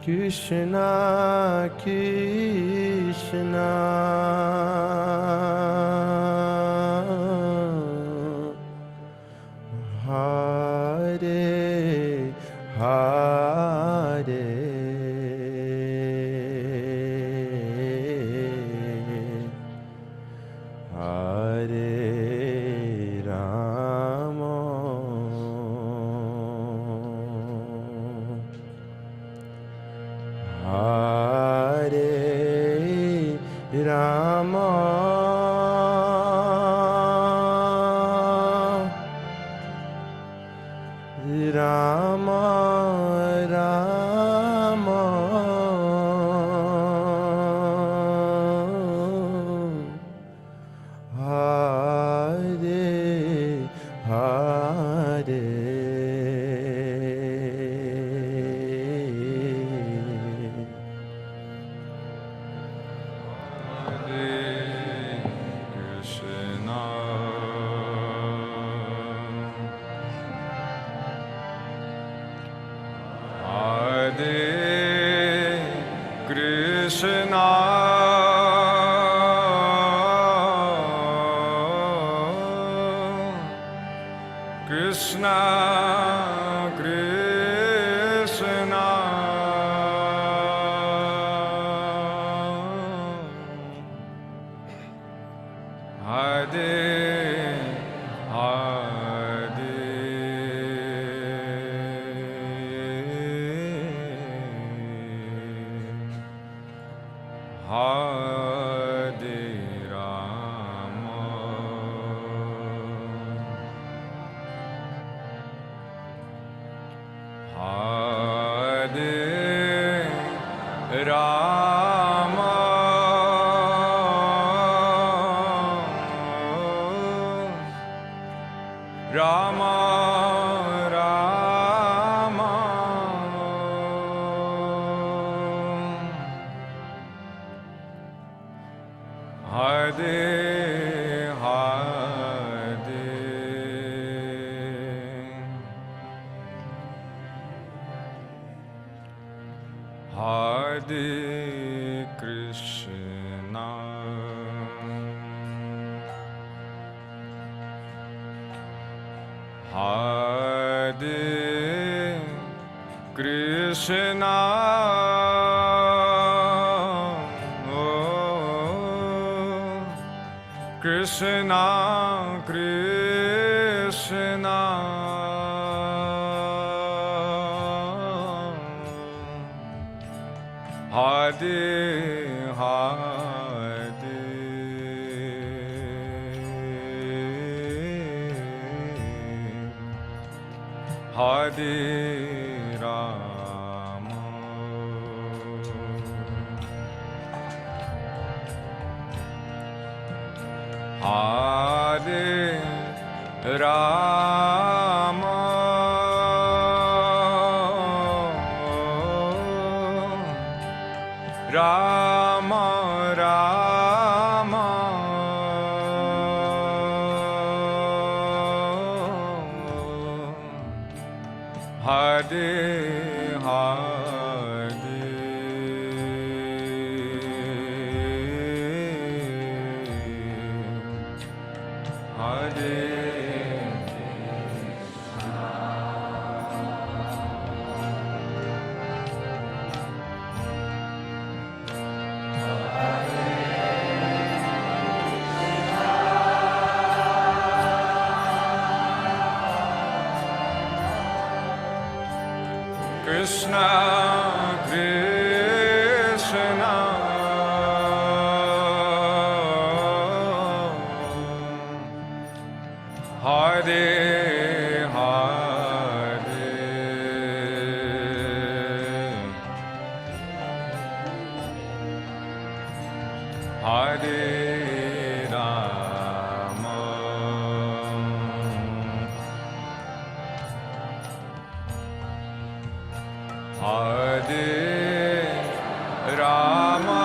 Krishna Krishna Hare Hare Hare Rama Hare Rama Rama Rama Hare Hare Krishna Krishna Hare Hare Hare Rama Hare Rama Rama Rama Hare Hare Krishna, Krishna, Hare Hare, Hare Rama, Hare Rama,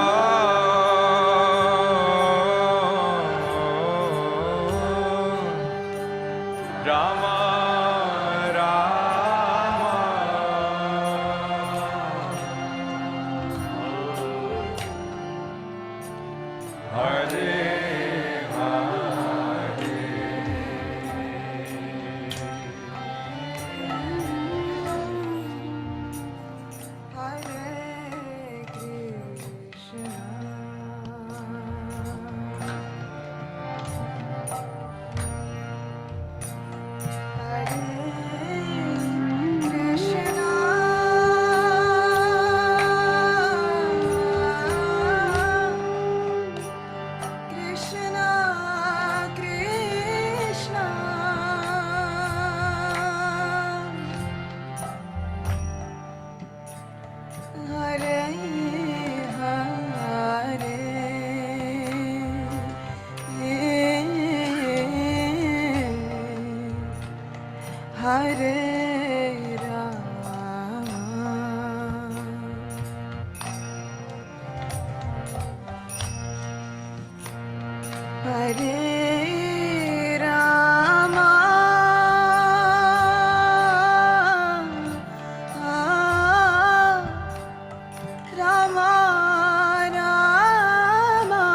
Rama Rama, Hare Hare Rama, Hare Rama, Rama Rama,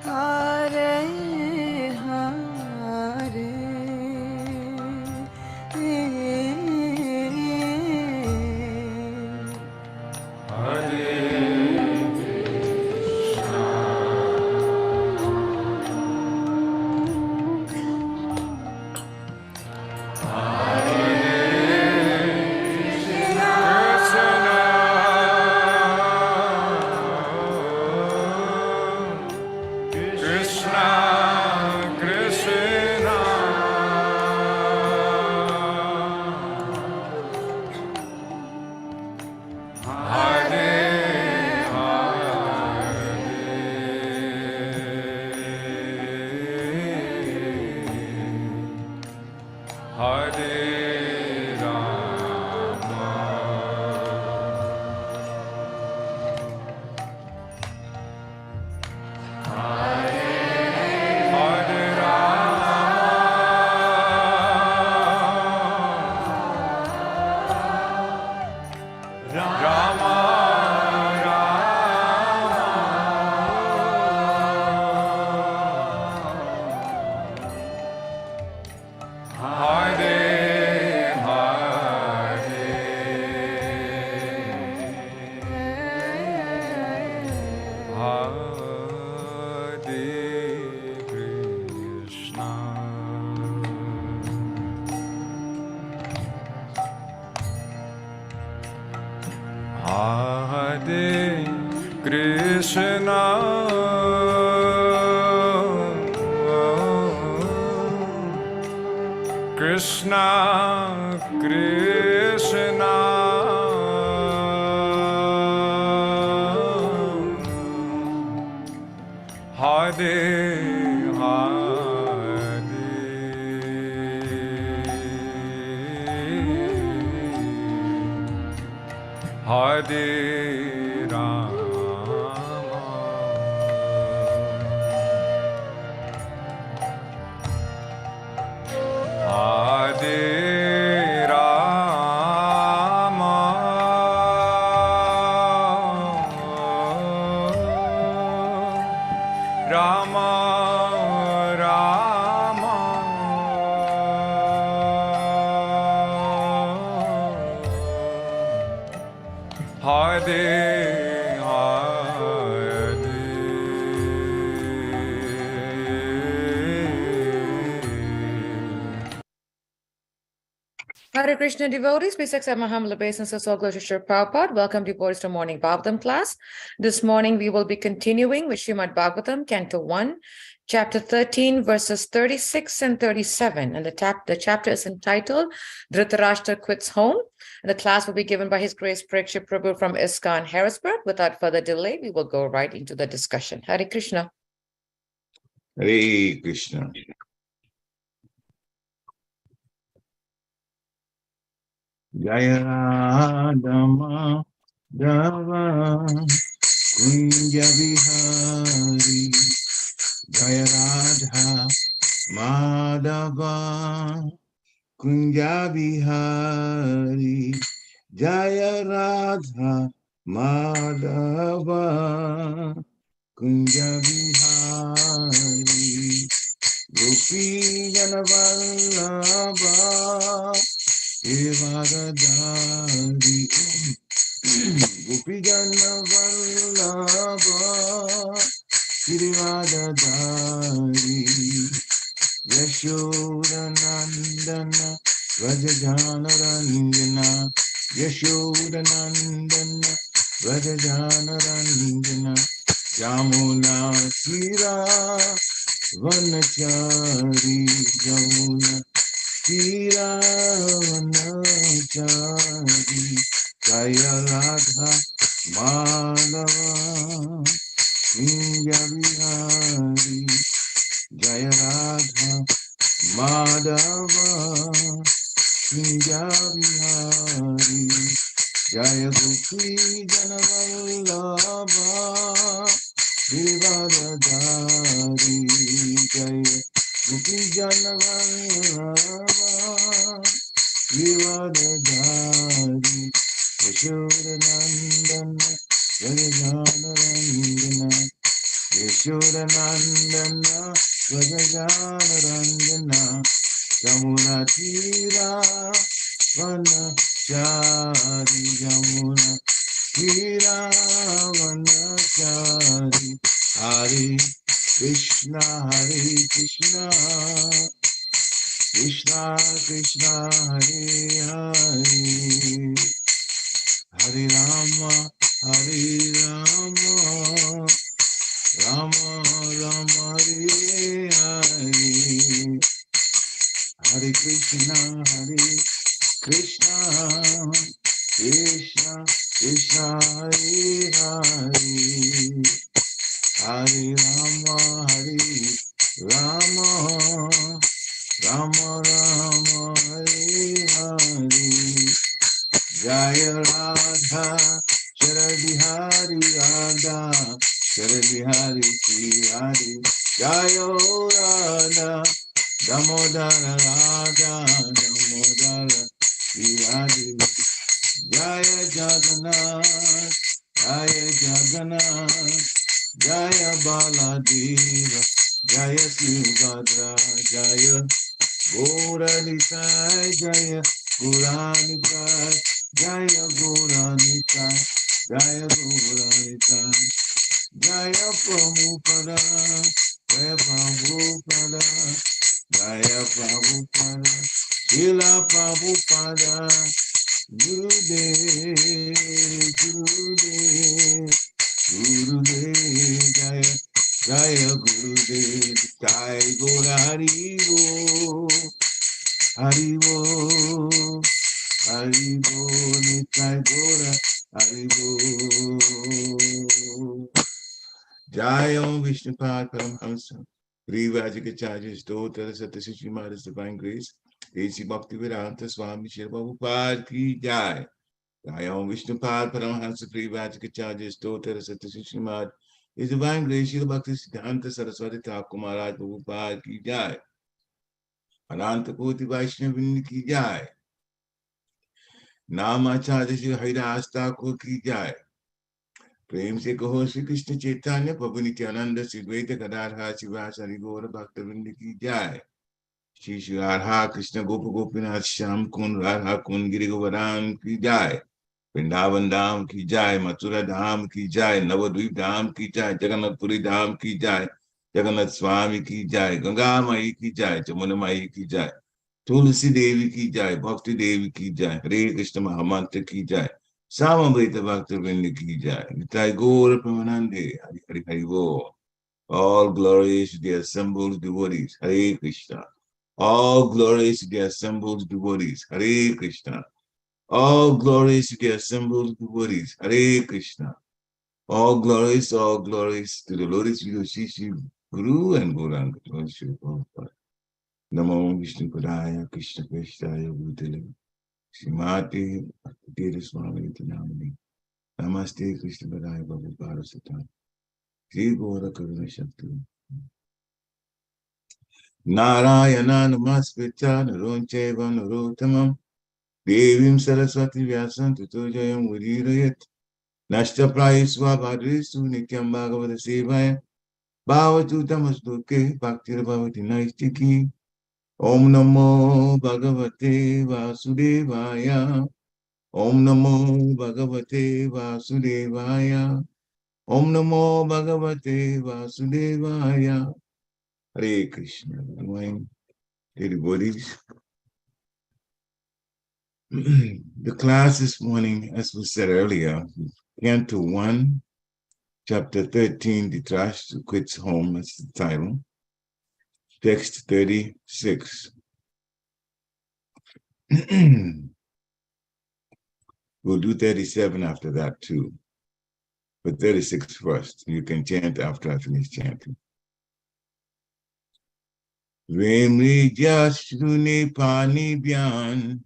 Hare Hare, Krishna, Krishna, Hare Hare, Hare Rama, Hare Rama, Hare Hare Krishna, Hare Krishna, Krishna Krishna, Hare Hare, Hare Rama, Hare Rama, Rama Rama Hare Hare Krishna devotees, please accept my humble obeisances. All glory to Srila Prabhupada. Welcome devotees to morning Bhagavatam class. This morning we will be continuing with Srimad Bhagavatam, Canto 1, Chapter 13, verses 36 and 37. And the chapter is entitled Dhritarashtra Quits Home. And the class will be given by His Grace Parikshit Prabhu from ISKCON, Harrisburg. Without further delay, we will go right into the discussion. Hare Krishna. Hare Krishna. Jaya Radha Dava Kunja Vihari Jaya Radha Madhava Kunja Vihari Jaya Radha Madhava Kunja Vihari Gopi Janavallabha Devadadari Gopi Janavallabha Devadadari Yashodanandana Vrajajanaranjana Yashodanandana Vrajajanaranjana Jamuna Tira Vanachari Jamuna Tira Vanachari Jaya Radha Madhava Kunja Vihari Jaya Radha Madhava Kunja Vihari Jaya Gopi Janavallabha Devadadari Jaya Gopi Janavallabha Devadadari Yashodanandana Vrajajanaranjana Yashodanandana Vrajajanaranjana Jamuna Tira Vanachari Jamuna Tira Vanachari Hare Krishna Krishna Krishna Hare Hare Hare Rama Rama Rama Hare Hare Hare Krishna Krishna Krishna Hare Hare Hare Rama Rama Rama Hare Hare Jaya Radha Sharadihari Radha Sharadihari Shri Jaya Radha Damodara Radha Damodara Shri Jaya Jagannath Jaya Baladeva Jaya Subhadra Jaya Gauranitai Jaya Gauranitai Jaya Gauranitai Jaya Gauranitai Jaya Prabhupada Jaya Prabhupada Jaya Prabhupada Srila Prabhupada Gurudev Jaya Jaya Gurudev Jai Gora Haribo Haribo Haribo Nitai Gora Haribo Jai Om Vishnupad Paramhamsa Privajikacharya Stotara Satyashishi Maharaj Divine Grace A.C. Bhaktivedanta Swami Srila Prabhupada Ki Jai Jai Om Vishnupad Paramhamsa Privajikacharya Stotara Satyashishi Maharaj His Divine Grace Srila Bhaktisiddhanta Saraswati Thakur Maharaj Prabhupada Ki Jai Ananta Koti Vaishnavin Ki Jai Namacharya Shri Haridas Thakur Ki Jai प्रेम से कहो श्री कृष्ण चैतन्य प्रभु नित्यानंद श्री द्वैत गदाधर शिवास हरि गौर भक्तवृंद की जय। श्री श्री राधा कृष्ण गोप गोपीनाथ श्याम कुंड राधा कुंड गिरि गोवर्धन की जय। वृंदावन धाम की जय, मथुरा धाम की जय, नवद्वीप धाम की जय, जगन्नाथपुरी धाम की जय, जगन्नाथ स्वामी की जय, गंगा माई की जय, जमुना माई की जय, तुलसी देवी की जय, भक्ति देवी की जय, हरे कृष्ण महामंत्र की जय, सामवेद भक्त वृंद की जय, निताय गौर प्रेमानंदे, हरि हरि हरि बोल। All glories to the assembled devotees, Hare Krishna. All glories to the assembled devotees, Hare Krishna. All glories to the assembled devotees, Hare Krishna. All glories to the Lord Sri Sri Guru and Gauranga. Namo Vishnu Padaya Krishna Prestaya Bhutale Srimati Bhakti Swami Namani. Namaste Krishna Padaya Babu Parasatan. Sri Gaura Karuna Shakti. Narayana Namaskritya Naroncheva Narottamam Devim Saraswati Vyasam Tato Jayam Udirayat Nashta Prayasva Bhadristu Nityam Bhagavata Sevaya Bhavatu Tamasloke Bhaktir Bhavati Naistiki Om Namo Bhagavate Vasudevaya Om Namo Bhagavate Vasudevaya Om Namo Bhagavate Vasudevaya. Hare Krishna. Dear devotees, the class this morning, as we said earlier, Canto 1, Chapter 13, Dhritarashtra Quits Home, that's the title. Text 36. We'll do 37 after that too. But 36 first. You can chant after I finish chanting. Vemrijashruni panibhyan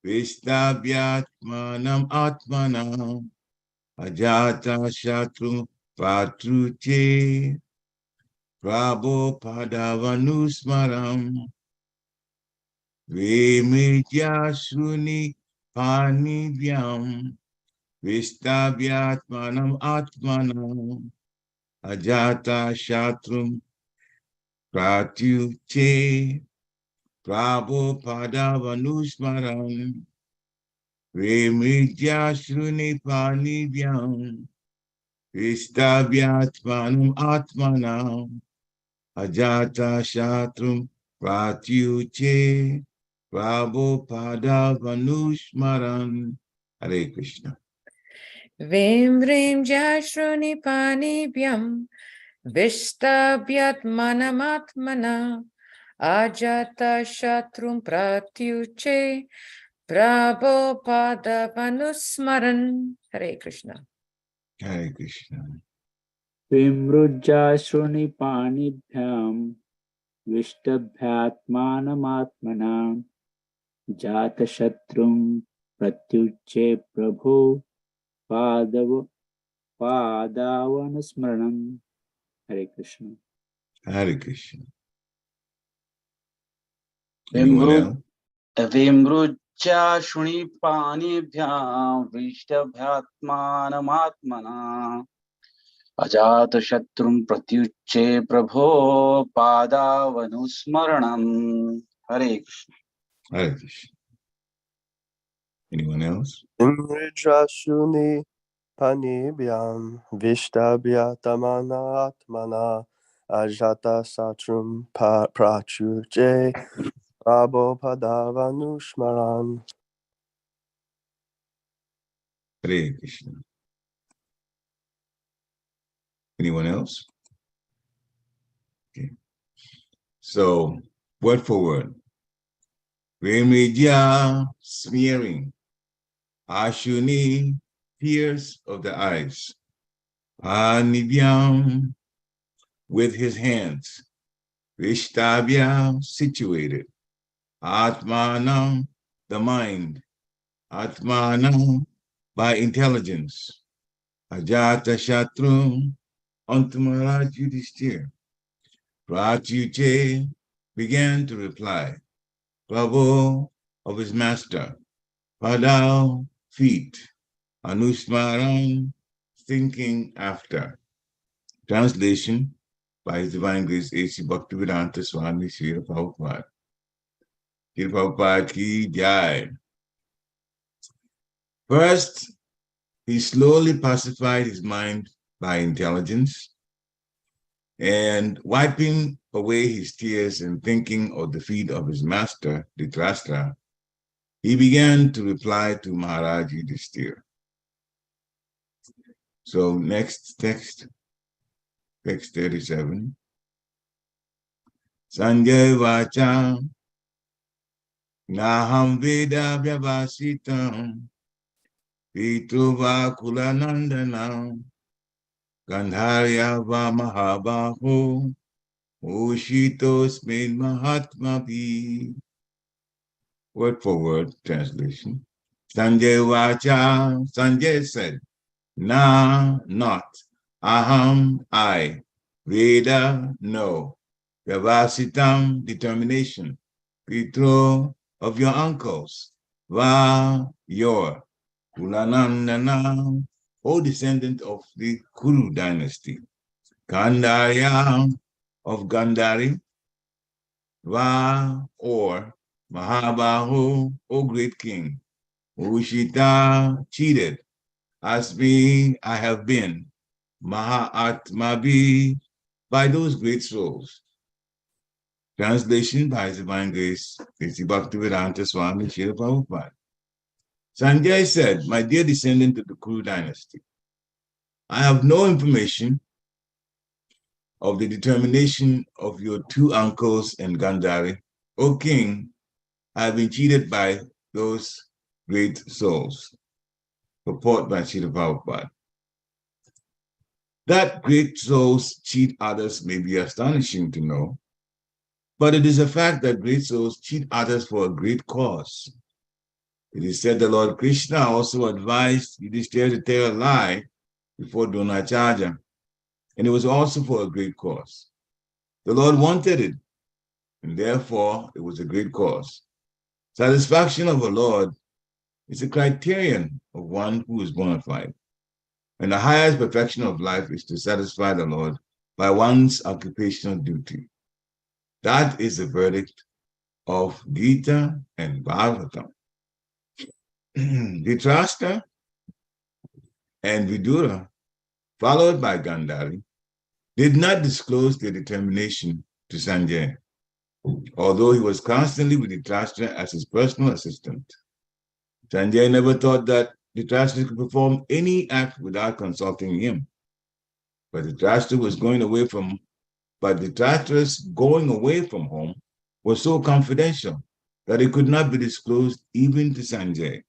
Vishtabhyatmanam atmanam Ajata shatru patruche Prabhupada Vemrijashruni panibhyam Vishtabhyatmanam atmanam Ajata shatrum Pratyuche Prabhupada Vanusmaram Vemridyashruni Panibhyam Vishtabhyatmanam Atmanam Ajata Shatrum Pratyuche Prabhupada Vanusmaram. Hare Krishna. Vim Vrim Jashruni Panibhyam Vishtabhyat Manamatmana Ajata Shatrum Pratyuche Prabhupada Vanusmaran. Hare Krishna. Hare Krishna. Vimrujashruni panibhyam Vishtabhyatmanamatmana Jata Shatrum Pratyuche Prabhu Padavanasmaranam. Hare Krishna. Hare Krishna. Anyone else? Vimrujya Shuni Panibhyam Vishtabhyatmanamatmana Ajata Shatrum Pratyuche Prabho Padavanusmaranam. Hare Krishna. Hare Krishna. Anyone else? Imridrashuni panibhyam Vishtabhyatamana atmana Ajata satrum prachuche Prabhupada Hare Krishna. Anyone else? Okay. So, word for word. Remedya, smearing. Ashuni, tears of the eyes. Panibhyam, with his hands. Vishtabhya, situated. Atmanam, the mind. Atmanam, by intelligence. Ajata Shatrum, unto Maharaj Yudhishthira. Pratyuche began to reply. Prabhu, of his master. Padao, feet. Anusmaran, thinking after. Translation by His Divine Grace A.C. Bhaktivedanta Swami Srila Prabhupada. Srila Prabhupada ki jai. First, he slowly pacified his mind by intelligence, and wiping away his tears and thinking of the feet of his master, Dhritarashtra, he began to reply to Maharaj Yudhishthira. So next text 37. Sanjay Vacha Naham Veda Vyavasitam Pitruva Kulanandanam Gandharya Va Mahabaho Ushitosmin Mahatma Bhi. Word for word translation. Sanjay Vacha, Sanjay said, Na, not. Aham, I. Veda, no. Vyavasitam, determination. Pitro, of your uncles. Va, your. Kulanandana, O descendant of the Kuru dynasty. Gandharya, of Gandhari. Va, or. Mahabahu, O great king. Ushita, cheated. Asmi, I have been. Mahatmabi, by those great souls. Translation by His Divine Grace, A.C. Bhaktivedanta Swami Srila Prabhupada. Sanjay said, my dear descendant of the Kuru dynasty, I have no information of the determination of your two uncles in Gandhari. O king, I have been cheated by those great souls. Purport by Srila Prabhupada. That great souls cheat others may be astonishing to know, but it is a fact that great souls cheat others for a great cause. It is said the Lord Krishna also advised Yudhishthira to tell a lie before Dronacharya, and it was also for a great cause. The Lord wanted it, and therefore it was a great cause. Satisfaction of a Lord is a criterion of one who is bona fide. And the highest perfection of life is to satisfy the Lord by one's occupational duty. That is the verdict of Gita and Bhagavatam. Dhritarashtra and Vidura, followed by Gandhari, did not disclose their determination to Sanjay, although he was constantly with Dhritarashtra as his personal assistant. Sanjay never thought that Dhritarashtra could perform any act without consulting him. But Dhritarashtra's going away from home was so confidential that it could not be disclosed even to Sanjay.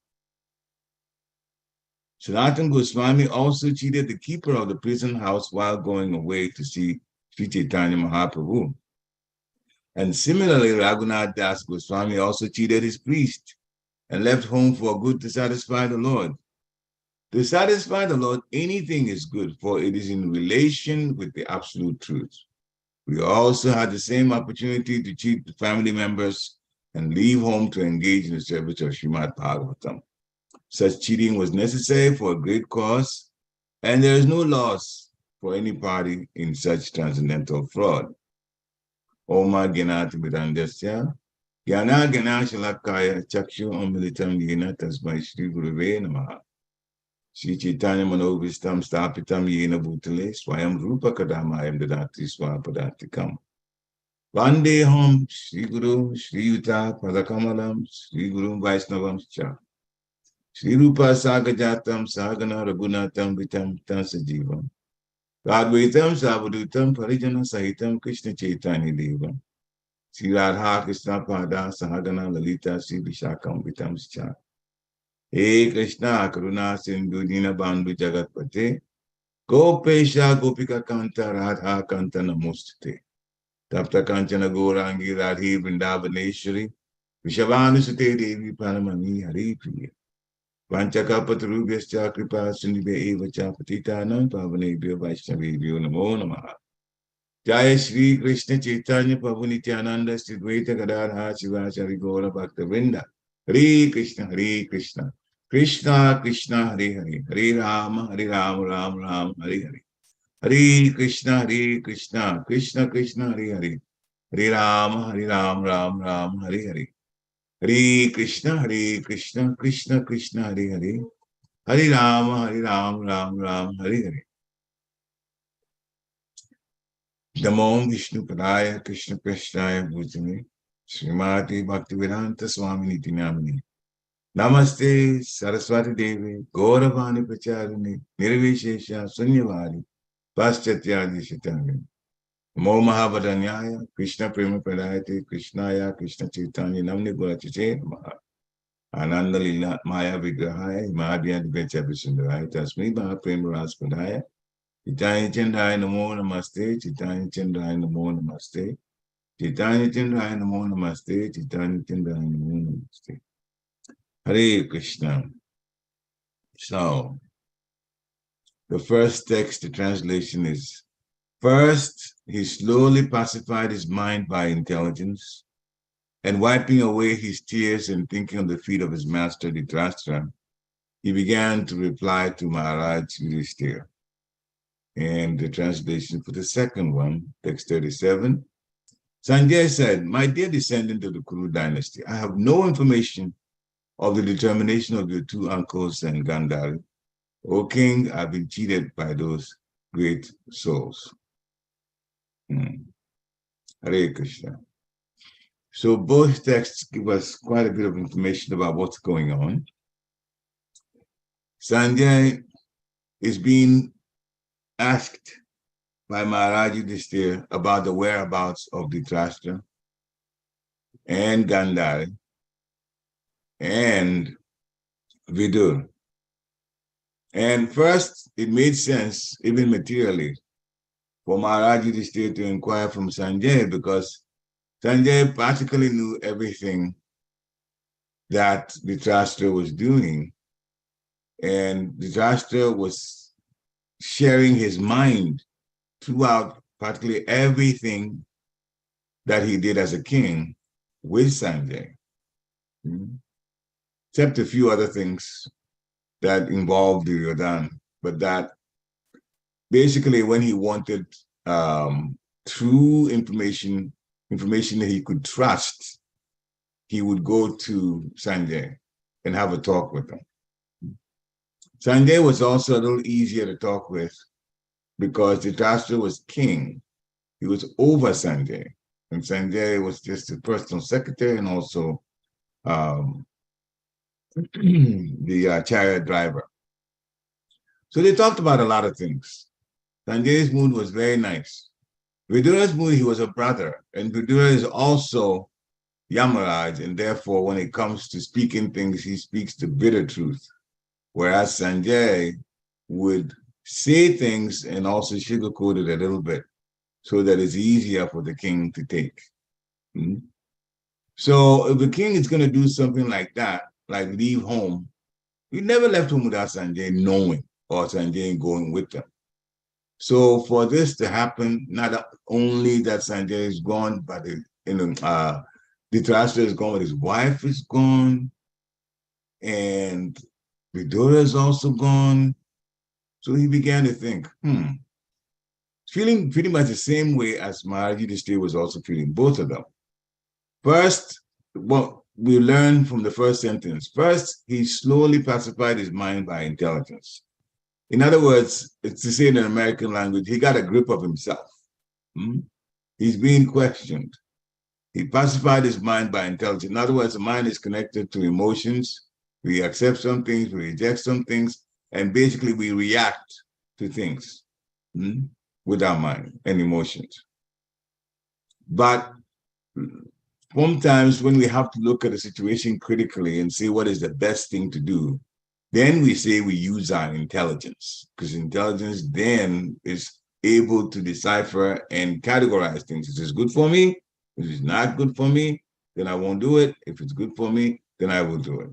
Sanatana Goswami also cheated the keeper of the prison house while going away to see Sri Chaitanya Mahaprabhu. And similarly, Raghunath Das Goswami also cheated his priest and left home for good to satisfy the Lord. To satisfy the Lord, anything is good, for it is in relation with the absolute truth. We also had the same opportunity to cheat the family members and leave home to engage in the service of Srimad Bhagavatam. Such cheating was necessary for a great cause, and there is no loss for any party in such transcendental fraud. Oma Gyanati Vidandasya, Gyana Gyana Shalakaya Chakshu Amilitam Yena Tasmai Shri Guruve Namaha. Shri Chaitanya Manovistam Stapitam Yena Bhutale Swayam Rupa Kadamayam Dadati Swapadhatikam. Vande Hum Shri Guru Shri Yuta Padakamalam Shri Guru Vaisnavam Cha. Shri Rupa Sagajatam Sagana Raghunatam Vitam Tasajivam. Radvaitam Savadutam Parijana Sahitam Krishna Chaitanya Devam. Sri Radha Krishna Pada Sahagana Lalita Sri Vishakam Vitam Cha. He Krishna Karuna Sindhu Dina Bandhu Jagatpate Gopesha Gopika Kanta Radha Kanta Namostate Tapta Kanchana Gorangi Radhi Vrindavaneshwari Vishavanusate Devi Paramani Hari Priya Vanchakapatarubhyascha Kripa Sindhibhya Evacha Patitanam Pavanebhyo Vaishnavebhyo Namo Namaha. Jaya Shri Krishna Chaitanya Prabhu Nityananda Sri Dvaita Gadadhara Sivasari Gaura Bhakta Vrinda. Hare Krishna, Hare Krishna, Krishna Krishna Hare Hare, Hare Rama Rama Rama Hare Hare. Hare Krishna Krishna Krishna Hare Hare, Hare Rama Rama Hare Hare. Hare Krishna Krishna Krishna Hare Hare, Hare Rama Rama Hare Hare. Namo Vishnu Padaya Krishna Prasthaya Bhutane, Srimati Bhaktivedanta Swami Niti Namini. Namaste Saraswati Devi, Gauravani Pracharini, Nirvishesha Sunyavari, Paschatya Shitangani. Namo Mahabharanyaya, Krishna Prema Pradayate, Krishnaya, Krishna Chaitanya, Namni Gurachache, Ananda Lila Maya Vigrahaya, Madhya Divecha Visundharaya, Tasmi Maha Prema Raspadaya, Chaitanya Chandaya Namo Namaste, Chaitanya Chandaya Namo Namaste, Chaitanya Chandaya Namo Namaste, Chaitanya Chandaya Namo Namaste. Hare Krishna. So, the first text, the translation is, first, he slowly pacified his mind by intelligence, and wiping away his tears and thinking on the feet of his master, Dhritarashtra, he began to reply to Maharaj Yudhishthira. And the translation for the second one, text 37, Sanjay said, my dear descendant of the Kuru dynasty, I have no information of the determination of your two uncles and Gandhari. O king, I've been cheated by those great souls. Hare Krishna. So both texts give us quite a bit of information about what's going on. Sanjay is being asked by Maharaj Yudhishthira about the whereabouts of Dhritarashtra and Gandhari and Vidur. And first, it made sense, even materially, for Maharaj Yudhishthira to inquire from Sanjay, because Sanjay practically knew everything that Dhritarashtra was doing. And Dhritarashtra was sharing his mind throughout practically everything that he did as a king with Sanjay. Except a few other things that involved Duryodhana, but that basically when he wanted true information that he could trust, he would go to Sanjay and have a talk with him. Sanjay was also a little easier to talk with because Dhritarashtra was king. He was over Sanjay, and Sanjay was just his personal secretary and also the chariot driver. So they talked about a lot of things. Sanjay's mood was very nice. Vidura's mood, he was a brother, and Vidura is also Yamaraj, and therefore when it comes to speaking things, he speaks the bitter truth. Whereas Sanjay would say things and also sugarcoat it a little bit so that it's easier for the king to take. So if the king is going to do something like that, like leave home, he never left home without Sanjay knowing or Sanjay going with them. So for this to happen, not only that Sanjay is gone, but Dhritarashtra is gone, but his wife is gone, and Vidura is also gone. So he began to think, feeling pretty much the same way as Maharaj Yudhishthira was also feeling, both of them. First, what we learn from the first sentence, first, he slowly pacified his mind by intelligence. In other words, it's to say in an American language, he got a grip of himself. He's being questioned. He pacified his mind by intelligence. In other words, the mind is connected to emotions. We accept some things, we reject some things, and basically we react to things with our mind and emotions. But sometimes when we have to look at a situation critically and say what is the best thing to do, then we say we use our intelligence, because intelligence then is able to decipher and categorize things. If it's good for me, if it's not good for me, then I won't do it. If it's good for me, then I will do it.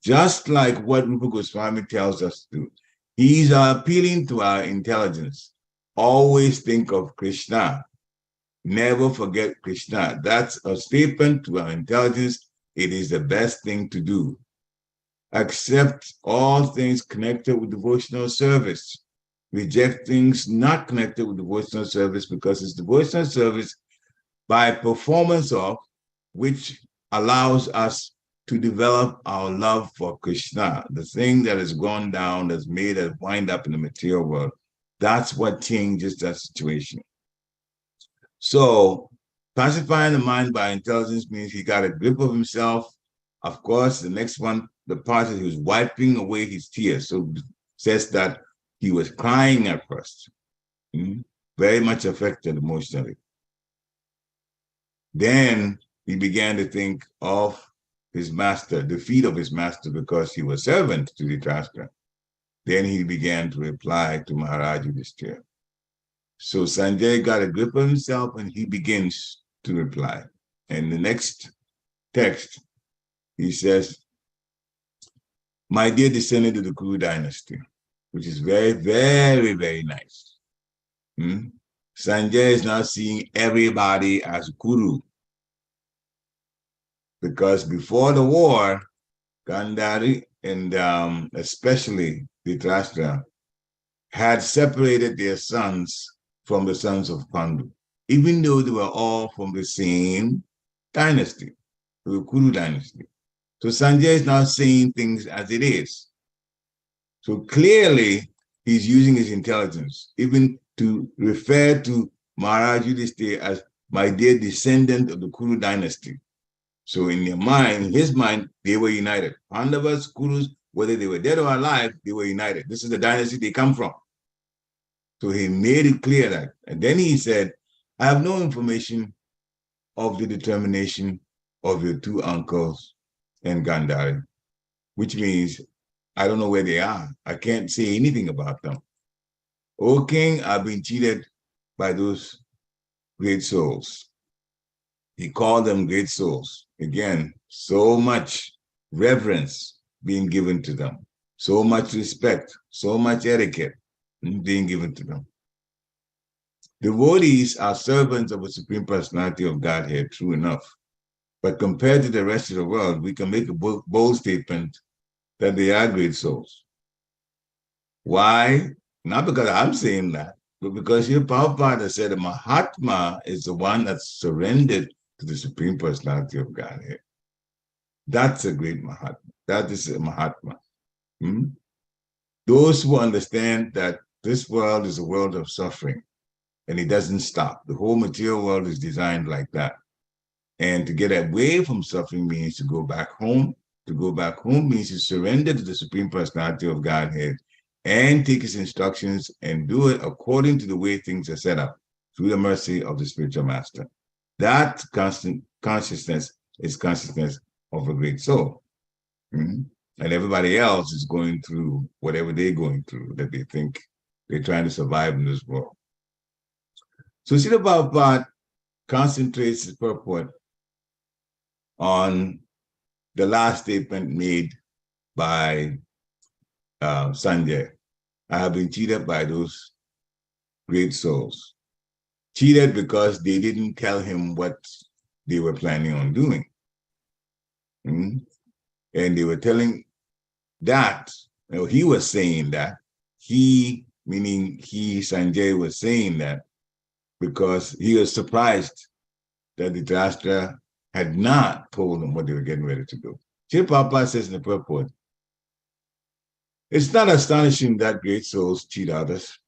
Just like what Rupa Goswami tells us to do. He's appealing to our intelligence. Always think of Krishna. Never forget Krishna. That's a statement to our intelligence. It is the best thing to do. accept all things connected with devotional service, reject things not connected with devotional service, because it's devotional service by performance of which allows us to develop our love for Krishna, the thing that has gone down, that's made us wind up in the material world. That's what changes that situation. So pacifying the mind by intelligence means he got a grip of himself. Of course, the next one, the part that he was wiping away his tears. So says that he was crying at first, very much affected emotionally. Then he began to think of his master, the feet of his master, because he was servant to Dhritarashtra. Then he began to reply to Maharaj Yudhishthira. So Sanjay got a grip of himself and he begins to reply. And the next text, he says, my dear descendant of the Kuru dynasty, which is very, very, very nice. Sanjay is now seeing everybody as Kuru. Because before the war, Gandhari and especially Dhritarashtra had separated their sons from the sons of Pandu, even though they were all from the same dynasty, the Kuru dynasty. So Sanjay is now saying things as it is. So clearly, he's using his intelligence, even to refer to Maharaj Yudhishthira as my dear descendant of the Kuru dynasty. So in their mind, in his mind, they were united. Pandavas, Kurus, whether they were dead or alive, they were united. This is the dynasty they come from. So he made it clear that. And then he said, I have no information of the determination of your two uncles and Gandhari, which means I don't know where they are. I can't say anything about them. O king, I've been cheated by those great souls. He called them great souls. Again, so much reverence being given to them, so much respect, so much etiquette being given to them. Devotees are servants of a Supreme Personality of Godhead, true enough. But compared to the rest of the world, we can make a bold statement that they are great souls. Why? Not because I'm saying that, but because your Prabhupada said a Mahatma is the one that's surrendered to the Supreme Personality of Godhead. That's a great Mahatma. That is a Mahatma. Those who understand that this world is a world of suffering and it doesn't stop. The whole material world is designed like that. And to get away from suffering means to go back home. To go back home means to surrender to the Supreme Personality of Godhead and take his instructions and do it according to the way things are set up through the mercy of the spiritual master. That constant consciousness is consciousness of a great soul. And everybody else is going through whatever they're going through, that they think they're trying to survive in this world. So Srila Prabhupada concentrates his purport on the last statement made by Sanjay. I have been cheated by those great souls. Cheated because they didn't tell him what they were planning on doing. And they were telling that, he was saying that, Sanjay was saying that because he was surprised that the Dhritarashtra had not told them what they were getting ready to do. Srila Prabhupada says in the purport, it's not astonishing that great souls cheat others,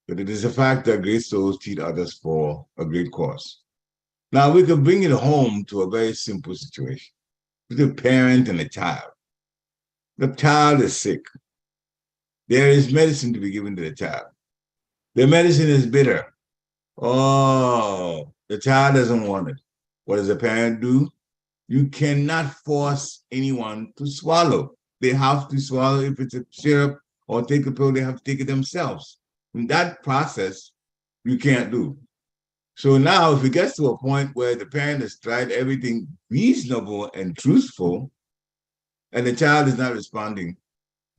but it is a fact that great souls cheat others for a great cause. Now we can bring it home to a very simple situation. With a parent and a child. The child is sick. There is medicine to be given to the child. The medicine is bitter. Oh, the child doesn't want it. What does the parent do? You cannot force anyone to swallow. They have to swallow. If it's a syrup or take a pill, they have to take it themselves. In that process, you can't do. So now if it gets to a point where the parent has tried everything reasonable and truthful, and the child is not responding,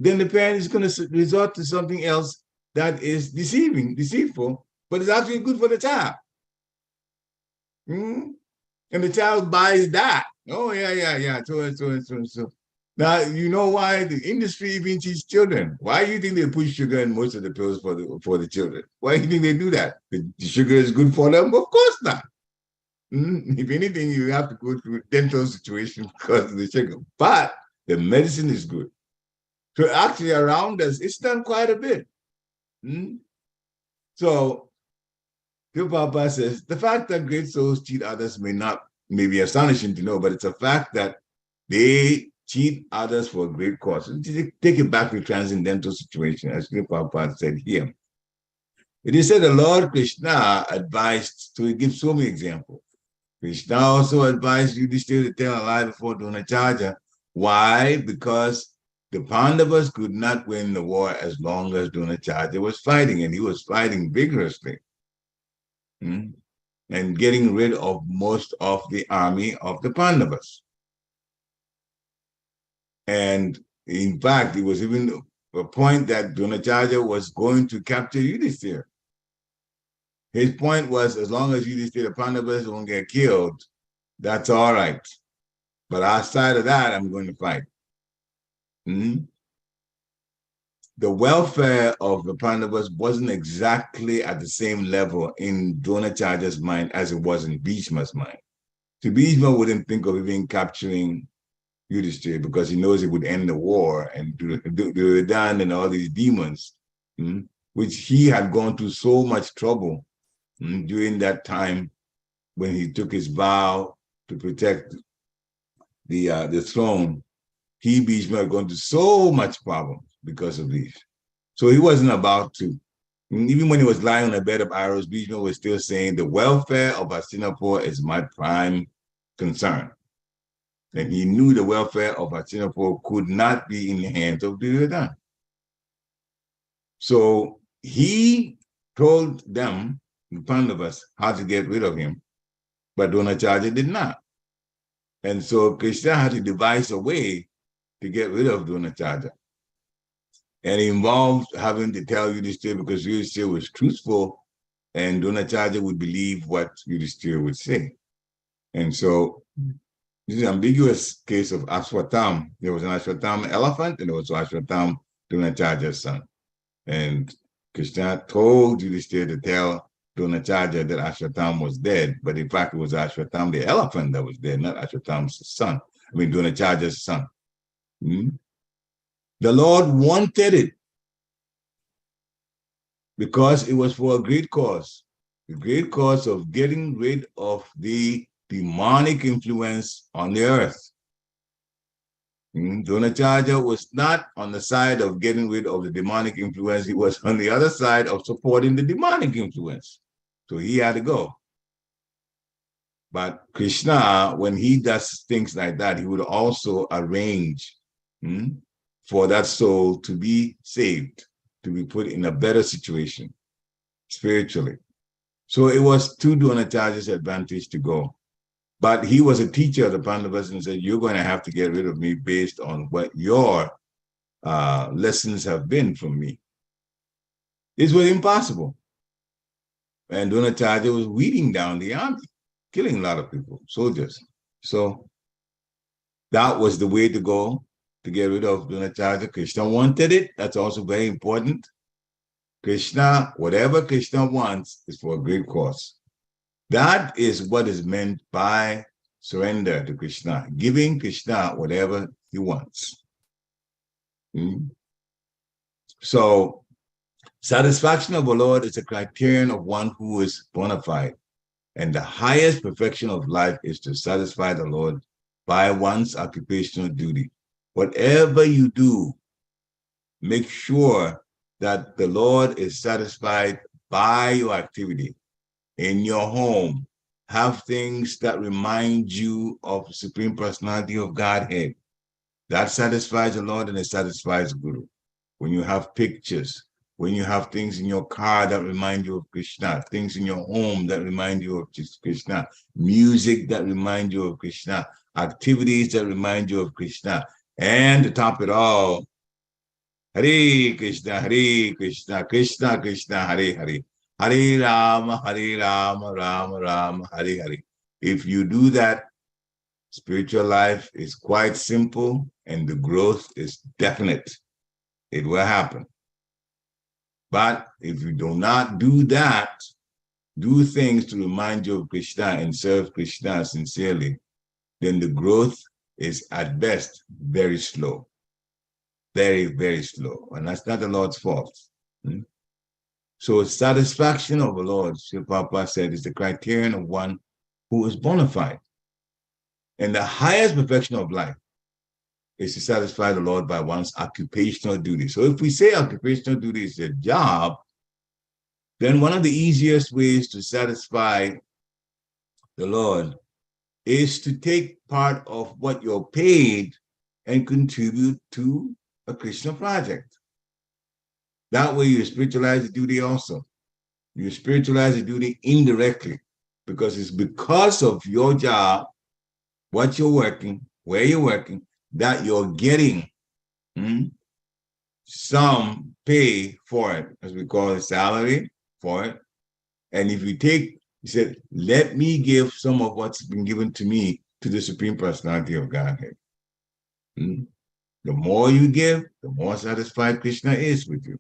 then the parent is going to resort to something else that is deceitful, but it's actually good for the child. And the child buys that. Oh, yeah. So. Now, you know why the industry even teaches children. Why do you think they put sugar in most of the pills for the children? Why do you think they do that? The sugar is good for them? Of course not. If anything, you have to go through a dental situation because of the sugar. But the medicine is good. So actually around us, it's done quite a bit. So Papa says, the fact that great souls cheat others may be astonishing to know, but it's a fact that they cheat others for a great cause. Take it back to the transcendental situation, as Papa said here. It is said the Lord Krishna advised, so he gives so many examples. Krishna also advised Yudhishthira to tell a lie before Dronacharya. Why? Because the Pandavas could not win the war as long as Dronacharya was fighting, and he was fighting vigorously and getting rid of most of the army of the Pandavas. And in fact, it was even a point that Dronacharya was going to capture Yudhishthira. His point was, as long as Yudhishthira, the Pandavas won't get killed, that's all right. But outside of that, I'm going to fight. The welfare of the Pandavas wasn't exactly at the same level in Dronacharya's mind as it was in Bhishma's mind. So Bhishma wouldn't think of even capturing Yudhishthira because he knows it would end the war, and Duryodhana and all these demons, which he had gone through so much trouble during that time when he took his vow to protect the throne. Bhishma had gone through so much problems because of these. So he wasn't about to. Even when he was lying on a bed of arrows, Bhishma was still saying, the welfare of Hastinapur is my prime concern. And he knew the welfare of Hastinapur could not be in the hands of Duryodhana. So he told them, the Pandavas, how to get rid of him, but Dronacharya did not. And so Krishna had to devise a way to get rid of Dronacharya. And it involved having to tell Yudhishthira, because Yudhishthira was truthful, and Dronacharya would believe what Yudhishthira would say. And so this is an ambiguous case of Ashwatam. There was an Ashwatam elephant, and there was Ashwatam, Dronacharya's son. And Krishna told Yudhishthira to tell Dronacharya that Ashwatam was dead, but in fact it was Ashwatam the elephant that was dead, not Ashwatam's son. Dronacharya's son. The Lord wanted it because it was for a great cause, the great cause of getting rid of the demonic influence on the earth. Dronacharya was not on the side of getting rid of the demonic influence. He was on the other side of supporting the demonic influence. So he had to go. But Krishna, when he does things like that, he would also arrange for that soul to be saved, to be put in a better situation spiritually. So it was to Dronacharya's advantage to go. But he was a teacher of the Pandavas and said, you're going to have to get rid of me based on what your lessons have been from me. This was impossible. And Dronacharya was weeding down the army, killing a lot of people, soldiers. So that was the way to go to get rid of Dronacharya. Krishna wanted it. That's also very important. Krishna, whatever Krishna wants is for a great cause. That is what is meant by surrender to Krishna, giving Krishna whatever he wants. So, satisfaction of the Lord is a criterion of one who is bona fide. And the highest perfection of life is to satisfy the Lord by one's occupational duty. Whatever you do, make sure that the Lord is satisfied by your activity. In your home, have things that remind you of the Supreme Personality of Godhead. That satisfies the Lord and it satisfies Guru. When you have pictures, when you have things in your car that remind you of Krishna, things in your home that remind you of Krishna, music that remind you of Krishna, activities that remind you of Krishna, and to top it all, Hare Krishna, Krishna Krishna, Hare Hare. Hare Rama, Rama Rama, Hare Hare. If you do that, spiritual life is quite simple and the growth is definite. It will happen. But if you do not do that, do things to remind you of Krishna and serve Krishna sincerely, then the growth is at best very slow. Very, very slow. And that's not the Lord's fault. So satisfaction of the Lord, Srila Prabhupada said, is the criterion of one who is bona fide. And the highest perfection of life is to satisfy the Lord by one's occupational duty. So if we say occupational duty is a job, then one of the easiest ways to satisfy the Lord is to take part of what you're paid and contribute to a Krishna project. That way you spiritualize the duty also. You spiritualize the duty indirectly because it's because of your job, what you're working, where you're working, that you're getting some pay for it, as we call it, salary for it. And if you take, he said, let me give some of what's been given to me to the Supreme Personality of Godhead. The more you give, the more satisfied Krishna is with you.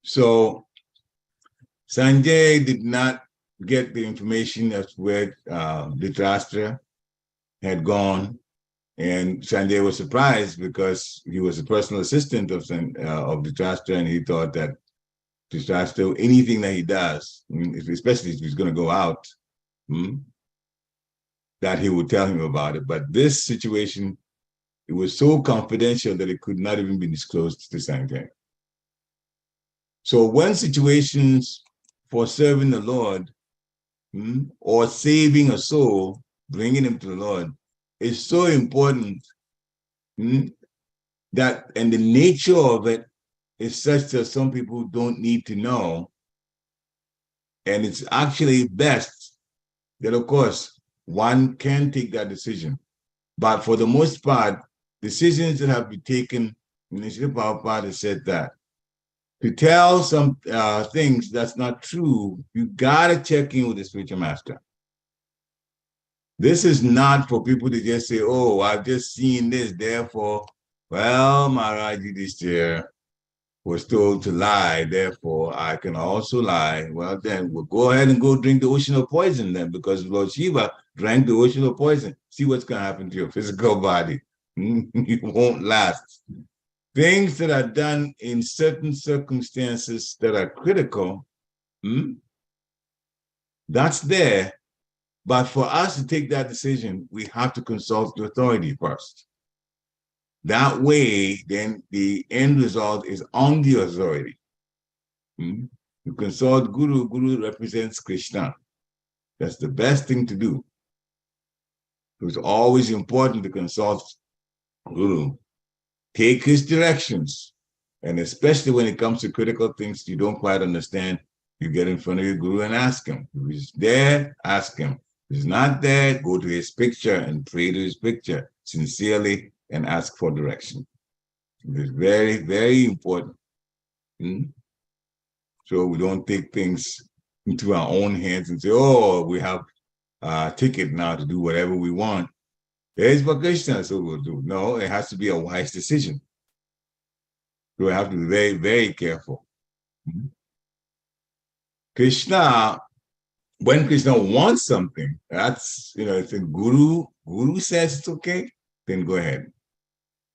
So Sanjay did not get the information as where Dhritarashtra had gone, and Sanjay was surprised because he was a personal assistant of Dhritarashtra, and he thought that Dhritarashtra, anything that he does, especially if he's going to go out, that he would tell him about it. But this situation, it was so confidential that it could not even be disclosed to Sanjay. So when situations for serving the Lord or saving a soul, bringing him to the Lord, is so important that, and the nature of it is such that some people don't need to know. And it's actually best that, of course, one can take that decision. But for the most part, decisions that have been taken, Srila Prabhupada has said that, to tell some things that's not true, you gotta check in with the spiritual master. This is not for people to just say, oh, I've just seen this, therefore, well, Maharaj Yudhishthira was told to lie, therefore I can also lie. Well, then we'll go ahead and go drink the ocean of poison then, because Lord Shiva drank the ocean of poison. See what's gonna happen to your physical body. It won't last. Things that are done in certain circumstances that are critical, that's there. But for us to take that decision, we have to consult the authority first. That way, then the end result is on the authority. You consult Guru. Guru represents Krishna. That's the best thing to do. It's always important to consult Guru. Take his directions. And especially when it comes to critical things you don't quite understand, you get in front of your Guru and ask him. If he's there, ask him. If he's not there, go to his picture and pray to his picture sincerely and ask for direction. It is very, very important. So we don't take things into our own hands and say, oh, we have a ticket now to do whatever we want. There's what Krishna, so we'll do. No, it has to be a wise decision. So we have to be very, very careful. Krishna, when Krishna wants something, that's, if the Guru says it's okay, then go ahead.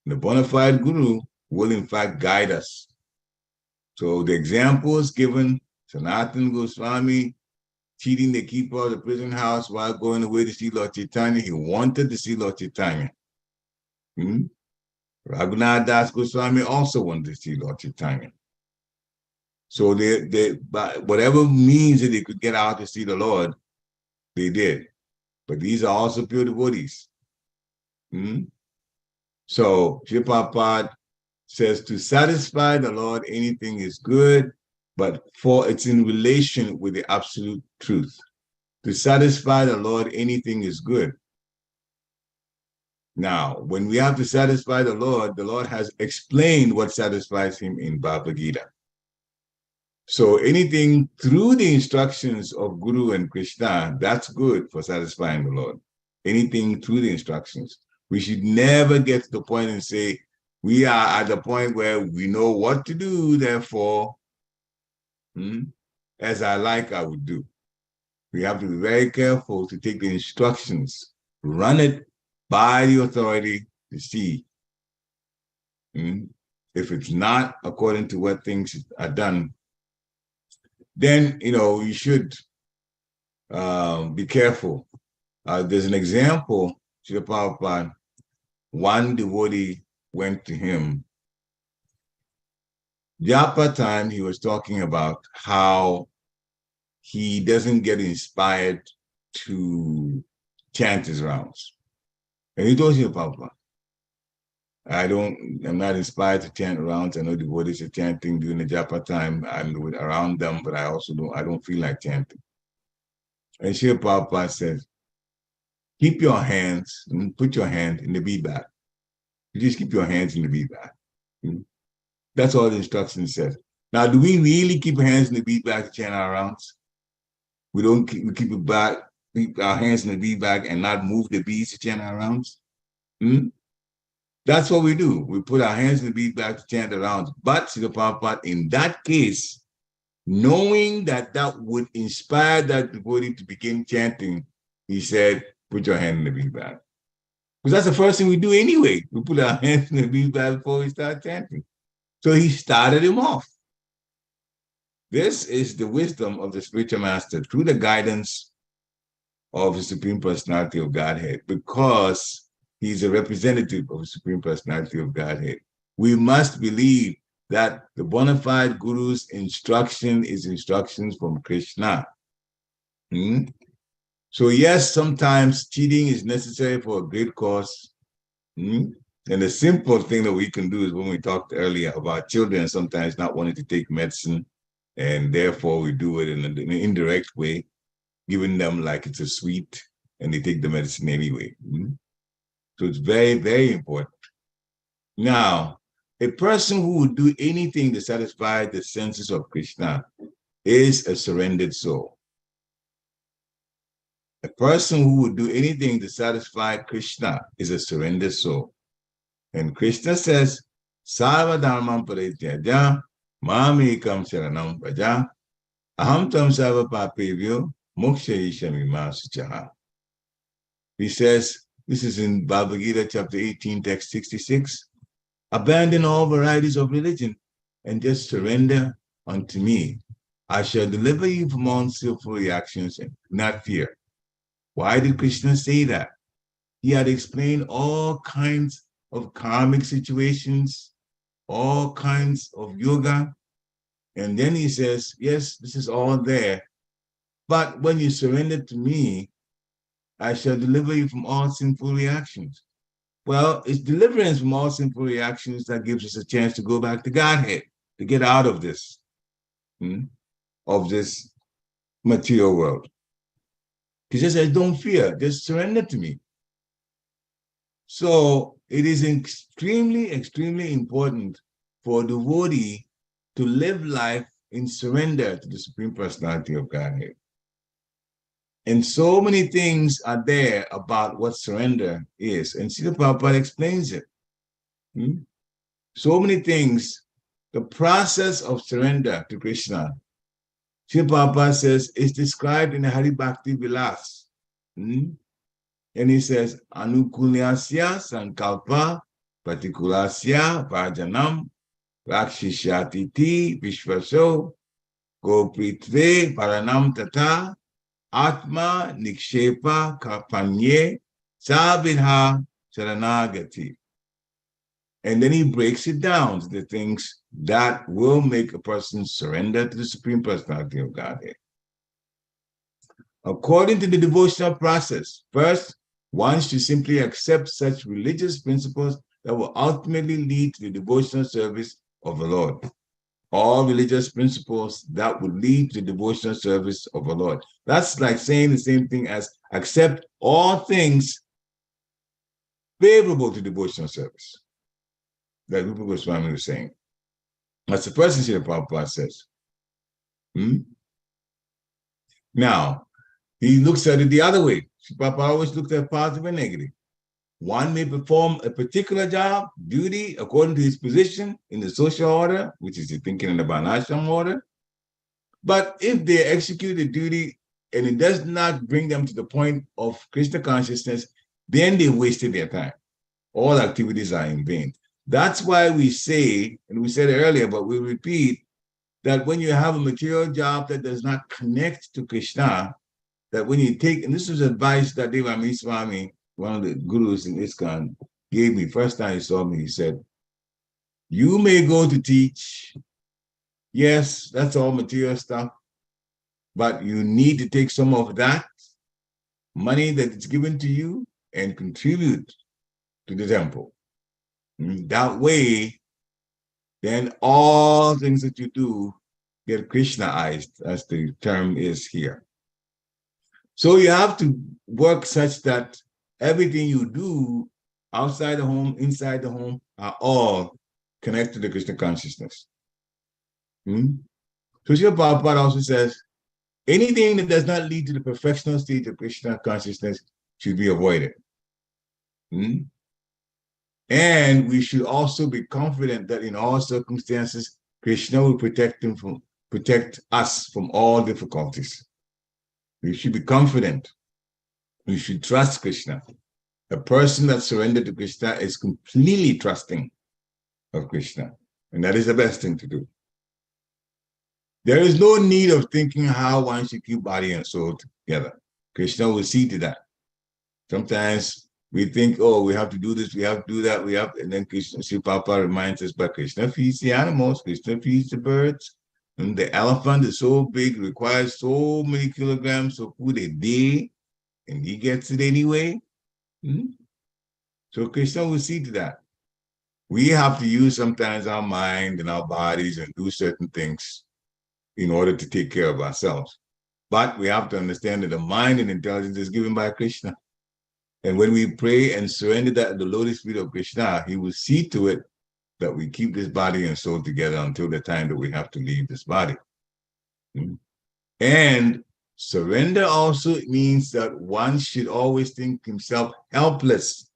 The bona fide Guru will in fact guide us. So the examples given, Sanatana Goswami cheating the keeper of the prison house while going away to see Lord Chaitanya. He wanted to see Lord Chaitanya. Raghunath Das Goswami also wanted to see Lord Chaitanya. So they by whatever means that they could get out to see the Lord, they did. But these are also pure devotees. So Srila Prabhupada says to satisfy the Lord, anything is good, but for it's in relation with the absolute truth. To satisfy the Lord, anything is good. Now, when we have to satisfy the Lord has explained what satisfies him in Bhagavad Gita. So anything through the instructions of Guru and Krishna, that's good for satisfying the Lord. anything through the instructions. We should never get to the point and say, we are at the point where we know what to do, therefore, as I like, I would do. We have to be very careful to take the instructions, run it by the authority to see if it's not according to what things are done. Then, you should be careful. There's an example, Srila Prabhupada. One devotee went to him. Japa time, he was talking about how he doesn't get inspired to chant his rounds. And he told Srila Prabhupada, I'm not inspired to chant rounds. I know devotees are chanting during the japa time. I'm around them, but I don't feel like chanting. And Srila Prabhupada says, keep your hands and put your hand in the bead bag. You just keep your hands in the bead bag. That's all the instruction says. Now, do we really keep our hands in the bead bag to chant our rounds? We keep it back, keep our hands in the bead bag and not move the beads to chant our rounds? That's what we do. We put our hands in the bead bag to chant the rounds. But Srila Prabhupada, in that case, knowing that that would inspire that devotee to begin chanting, he said, put your hand in the bead bag. Because that's the first thing we do anyway. We put our hands in the bead bag before we start chanting. So he started him off. This is the wisdom of the spiritual master through the guidance of the Supreme Personality of Godhead, because he's a representative of the Supreme Personality of Godhead. We must believe that the bona fide Guru's instruction is instructions from Krishna. So yes, sometimes cheating is necessary for a great cause. And the simple thing that we can do is when we talked earlier about children sometimes not wanting to take medicine, and therefore we do it in an indirect way, giving them like it's a sweet, and they take the medicine anyway. So it's very, very important. Now, a person who would do anything to satisfy the senses of Krishna is a surrendered soul. A person who would do anything to satisfy Krishna is a surrendered soul. And Krishna says, Sarva dharmam parityaja, mamekam sharanam praja, aham tam sarva papevyo, moksha ishamima suchaha. He says, this is in Bhagavad Gita, chapter 18, text 66. Abandon all varieties of religion and just surrender unto me. I shall deliver you from all sinful reactions and not fear. Why did Krishna say that? He had explained all kinds of karmic situations, all kinds of yoga. And then he says, yes, this is all there. But when you surrender to me, I shall deliver you from all sinful reactions. Well, it's deliverance from all sinful reactions that gives us a chance to go back to Godhead, to get out of this material world. He just says, don't fear, just surrender to me. So it is extremely, extremely important for a devotee to live life in surrender to the Supreme Personality of Godhead. And so many things are there about what surrender is. And Srila Prabhupada explains it. So many things. The process of surrender to Krishna, Srila Prabhupada says, is described in the Hari Bhakti Vilas. And he says, Anukulyasya sankalpa patikulasya vajanam rakshishyatiti vishvaso gopritve paranam tata Atma Nikshepa Kapanye Sabidha Saranagati. And then he breaks it down to the things that will make a person surrender to the Supreme Personality of Godhead. According to the devotional process, first, one should simply accept such religious principles that will ultimately lead to the devotional service of the Lord. All religious principles that would lead to the devotional service of the Lord. That's like saying the same thing as accept all things favorable to devotional service. That Rupa Goswami was saying. That's the first thing Srila Prabhupada says. Now, He looks at it the other way. Papa always looks at positive and negative. One may perform a particular job, duty, according to his position in the social order, which is the thinking in the Varnashram order. But if they execute the duty and it does not bring them to the point of Krishna consciousness, then they wasted their time. All activities are in vain. That's why we say, and we said it earlier, but we repeat, that when you have a material job that does not connect to Krishna, that when you take, and this was advice that Devami Swami, one of the gurus in ISKCON, gave me. First time he saw me, he said, you may go to teach. Yes, that's all material stuff, but you need to take some of that money that is given to you and contribute to the temple. That way, then all things that you do get Krishnaized, as the term is here. So you have to work such that everything you do outside the home, inside the home, are all connected to Krishna consciousness. So Srila Prabhupada also says, anything that does not lead to the perfectional state of Krishna consciousness should be avoided. And we should also be confident that in all circumstances, Krishna will protect us from all difficulties. We should be confident. We should trust Krishna. A person that surrendered to Krishna is completely trusting of Krishna. And that is the best thing to do. There is no need of thinking how one should keep body and soul together. Krishna will see to that. Sometimes we think, oh, we have to do this, we have to do that, and then Krishna, Sri Prabhupada reminds us, but Krishna feeds the animals, Krishna feeds the birds, and the elephant is so big, requires so many kilograms of food a day, and he gets it anyway. So Krishna will see to that. We have to use sometimes our mind and our bodies and do certain things in order to take care of ourselves. But we have to understand that the mind and intelligence is given by Krishna. And when we pray and surrender that at the lotus feet of Krishna, he will see to it that we keep this body and soul together until the time that we have to leave this body. And surrender also means that one should always think himself helpless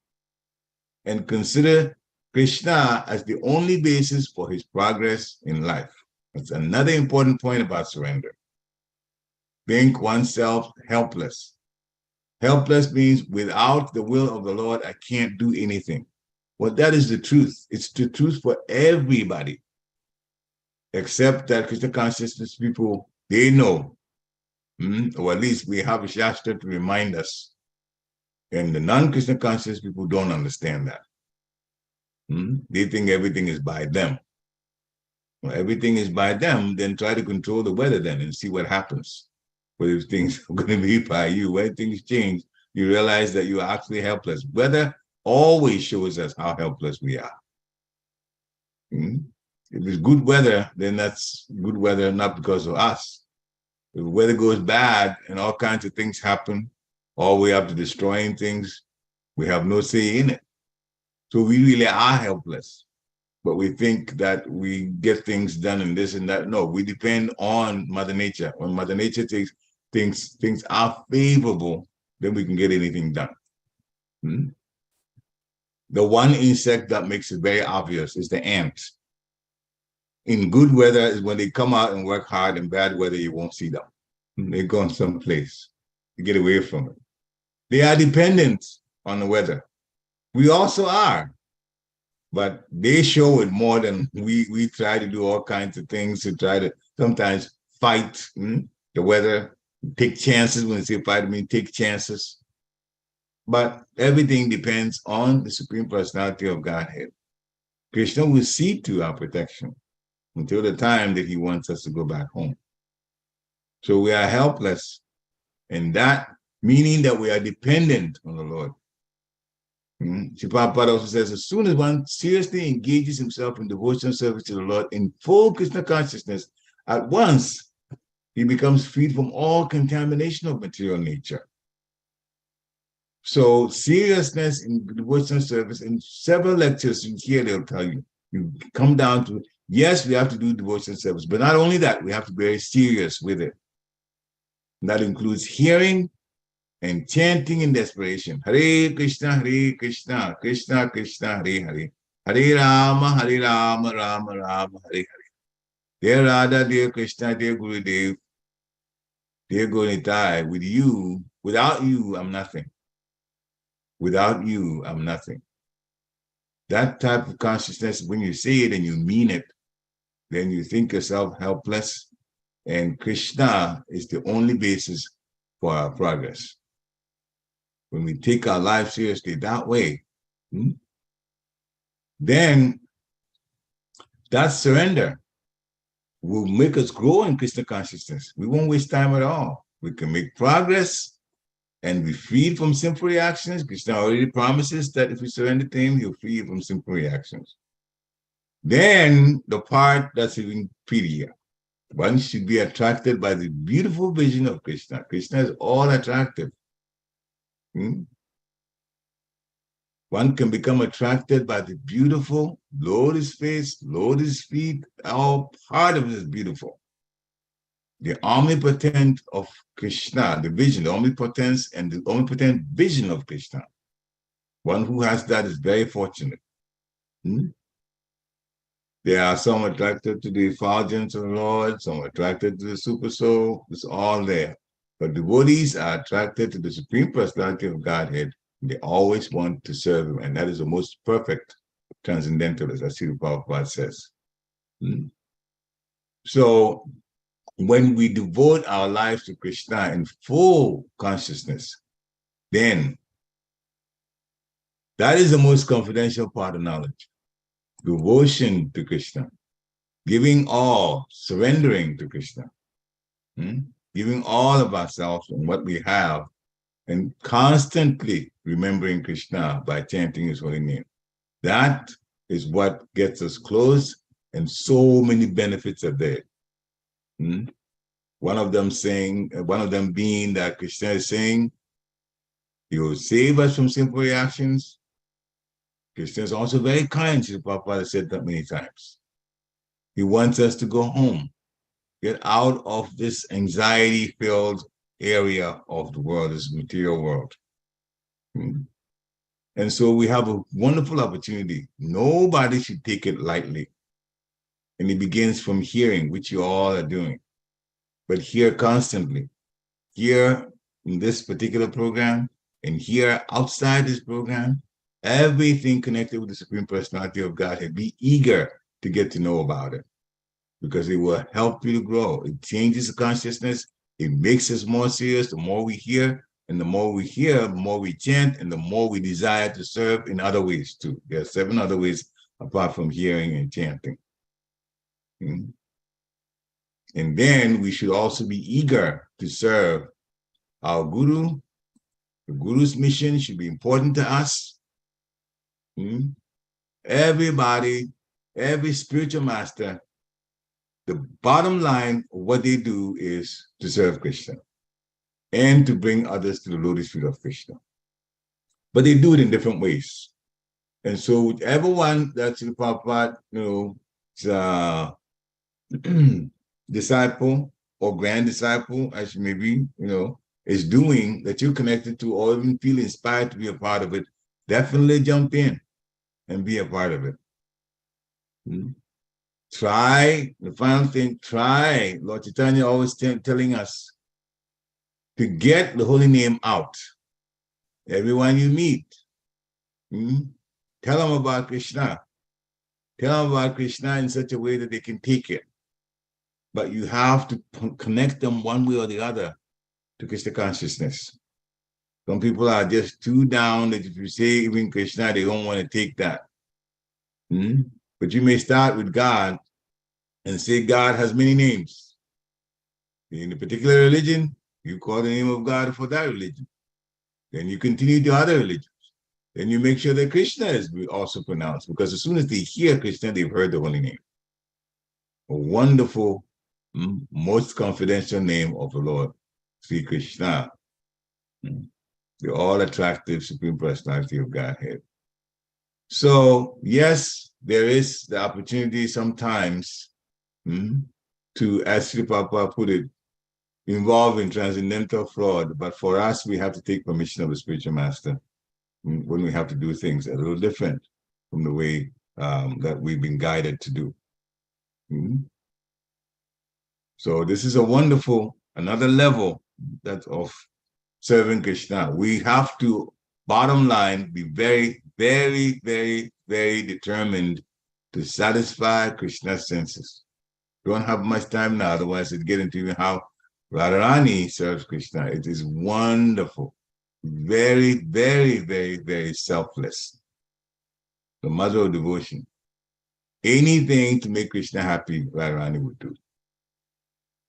and consider Krishna as the only basis for his progress in life. That's another important point about surrender. Think oneself helpless. Helpless means without the will of the Lord, I can't do anything. Well, that is the truth. It's the truth for everybody. Except that Krishna consciousness people, they know. Or at least we have a Shastra to remind us. And the non-Krishna conscious people don't understand that. They think everything is by them. Well, everything is by them, then try to control the weather then and see what happens. But if things are going to be by you, when things change, you realize that you are actually helpless. Weather always shows us how helpless we are. If it's good weather, then that's good weather not because of us. If the weather goes bad and all kinds of things happen, all the way up to destroying things, we have no say in it. So we really are helpless. But we think that we get things done and this and that. No, we depend on Mother Nature. When Mother Nature takes things are favorable, then we can get anything done. The one insect that makes it very obvious is the ants. In good weather is when they come out and work hard. In bad weather, you won't see them. They're gone someplace to get away from it. They are dependent on the weather. We also are. But they show it more than we try to do all kinds of things to try to sometimes fight the weather, take chances. When they say fight, I mean take chances. But everything depends on the Supreme Personality of Godhead. Krishna will see to our protection until the time that he wants us to go back home. So we are helpless, and that meaning that we are dependent on the Lord. Sri Prabhupada also says, as soon as one seriously engages himself in devotional service to the Lord in full Krishna consciousness, at once he becomes freed from all contamination of material nature. So seriousness in devotional service, in several lectures you hear, they'll tell you, you come down to, yes, we have to do devotional service, but not only that, we have to be very serious with it. And that includes hearing and chanting in desperation. Hare Krishna, Krishna Krishna, Hare Hare. Hare Rama, Rama Rama, Hare Hare. Dear Radha, dear Krishna, dear Gurudev, dear Gonitai, with you, without you, I'm nothing. Without you, I'm nothing. That type of consciousness, when you say it and you mean it, then you think yourself helpless, and Krishna is the only basis for our progress. When we take our life seriously that way, then that surrender will make us grow in Krishna consciousness. We won't waste time at all. We can make progress and be freed from simple reactions. Krishna already promises that if we surrender to him, he'll free you from simple reactions. Then the part that's even prettier. One should be attracted by the beautiful vision of Krishna. Krishna is all attractive. One can become attracted by the beautiful, lotus face, lotus feet, all part of it is beautiful. The omnipotent of Krishna, the vision, the omnipotence and the omnipotent vision of Krishna. One who has that is very fortunate. There are some attracted to the effulgence of the Lord, some attracted to the super soul, it's all there. But devotees are attracted to the Supreme Personality of Godhead. They always want to serve him, and that is the most perfect transcendentalist, as Srila Prabhupada says. So when we devote our lives to Krishna in full consciousness, then that is the most confidential part of knowledge. Devotion to Krishna, giving all, surrendering to Krishna, giving all of ourselves and what we have, and constantly remembering Krishna by chanting his holy name. That is what gets us close, and so many benefits are there. One of them being that Krishna is saying, he will save us from simple reactions. Krishna is also very kind. Srila Prabhupada said that many times. He wants us to go home, get out of this anxiety-filled area of the world, this material world. And so we have a wonderful opportunity. Nobody should take it lightly. And it begins from hearing, which you all are doing. But hear constantly. Hear in this particular program, and hear outside this program, everything connected with the Supreme Personality of Godhead. Be eager to get to know about it, because it will help you to grow. It changes the consciousness. It makes us more serious. The more we hear, and the more we hear, the more we chant, and the more we desire to serve in other ways too. There are 7 other ways apart from hearing and chanting. And then we should also be eager to serve our Guru. The Guru's mission should be important to us. Everybody, every spiritual master, the bottom line of what they do is to serve Krishna and to bring others to the lotus feet of Krishna. But they do it in different ways. And so whichever one that Srila Prabhupada, disciple or grand disciple, as you may be, is doing, that you're connected to, or even feel inspired to be a part of it, definitely jump in and be a part of it. Try, the final thing, try. Lord Chaitanya always telling us to get the holy name out. Everyone you meet, tell them about Krishna. Tell them about Krishna in such a way that they can take it. But you have to connect them one way or the other to Krishna consciousness. Some people are just too down that if you say even Krishna, they don't want to take that. But you may start with God and say God has many names. In a particular religion, you call the name of God for that religion. Then you continue to other religions. Then you make sure that Krishna is also pronounced, because as soon as they hear Krishna, they've heard the holy name. A wonderful, most confidential name of the Lord, Sri Krishna. The all-attractive Supreme Personality of Godhead. So, yes, there is the opportunity sometimes to, as Sri Prabhupada put it, involved in transcendental fraud, but for us, we have to take permission of the spiritual master when we have to do things a little different from the way that we've been guided to do. So this is a wonderful, another level that of serving Krishna. We have to, bottom line, be very, very, very, very determined to satisfy Krishna's senses. Don't have much time now, otherwise it'd get into even how Radharani serves Krishna. It is wonderful. Very, very, very, very selfless. The mother of devotion. Anything to make Krishna happy, Radharani would do.